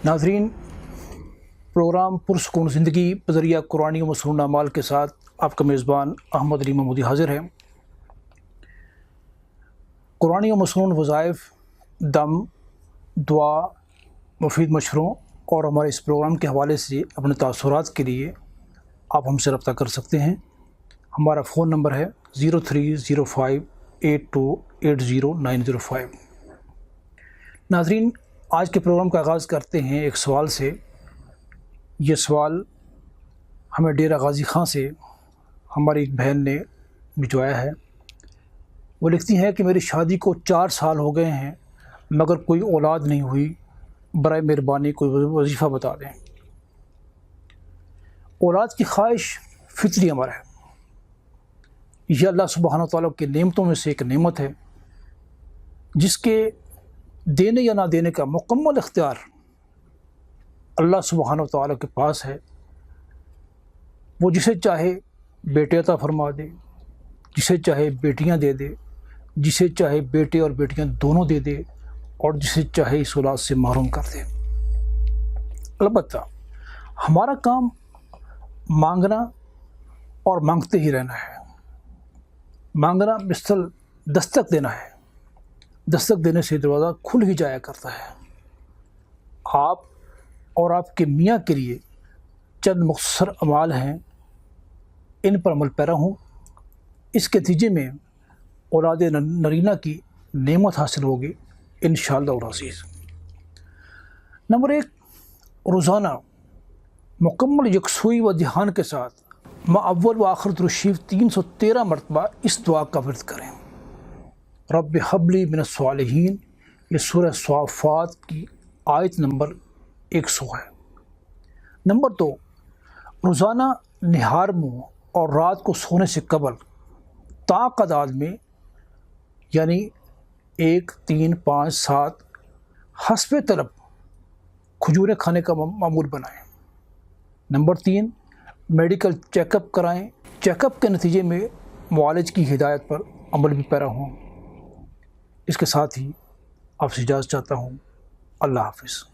ناظرین، پروگرام پرسکون زندگی بذریعہ قرآنی و مسنون اعمال کے ساتھ آپ کا میزبان احمد علی محمودی حاضر ہے۔ قرآنی و مسنون وظائف، دم، دعا، مفید مشوروں اور ہمارے اس پروگرام کے حوالے سے اپنے تاثرات کے لیے آپ ہم سے رابطہ کر سکتے ہیں۔ ہمارا فون نمبر ہے 030582800905۔ ناظرین، آج کے پروگرام کا آغاز کرتے ہیں ایک سوال سے۔ یہ سوال ہمیں ڈیرہ غازی خان سے ہماری ایک بہن نے بھجوایا ہے۔ وہ لکھتی ہیں کہ میری شادی کو 4 سال ہو گئے ہیں مگر کوئی اولاد نہیں ہوئی، برائے مہربانی کوئی وظیفہ بتا دیں۔ اولاد کی خواہش فطری امر ہے۔ یہ اللہ سبحانہ وتعالیٰ کی نعمتوں میں سے ایک نعمت ہے جس کے دینے یا نہ دینے کا مکمل اختیار اللہ سبحانہ وتعالیٰ کے پاس ہے۔ وہ جسے چاہے بیٹے عطا فرما دے، جسے چاہے بیٹیاں دے دے، جسے چاہے بیٹے اور بیٹیاں دونوں دے دے، اور جسے چاہے اس اولاد سے محروم کر دے۔ البتہ ہمارا کام مانگنا اور مانگتے ہی رہنا ہے۔ مانگنا مثل دستک دینا ہے، دستک دینے سے دروازہ کھل ہی جایا کرتا ہے۔ آپ اور آپ کے میاں کے لیے چند مختصر اعمال ہیں، ان پر عمل پیرا ہوں، اس کے نتیجے میں اولاد نرینہ کی نعمت حاصل ہوگی انشاءاللہ العزیز۔ نمبر 1، روزانہ مکمل یکسوئی و دھیان کے ساتھ اول و آخر درود شریف 313 مرتبہ اس دعا کا ورد کریں۔ رب حب لی من الصالحین، یہ سورہ صافات کی آیت نمبر 100 ہے۔ نمبر 2، روزانہ نہار منہ اور رات کو سونے سے قبل تعداد میں، یعنی 1، 3، 5، 7 حسب طلب کھجوریں کھانے کا معمول بنائیں۔ نمبر 3، میڈیکل چیک اپ کرائیں، چیک اپ کے نتیجے میں معالج کی ہدایت پر عمل بھی پیرا ہوں۔ اس کے ساتھ ہی آپ سے اجازت چاہتا ہوں۔ اللہ حافظ۔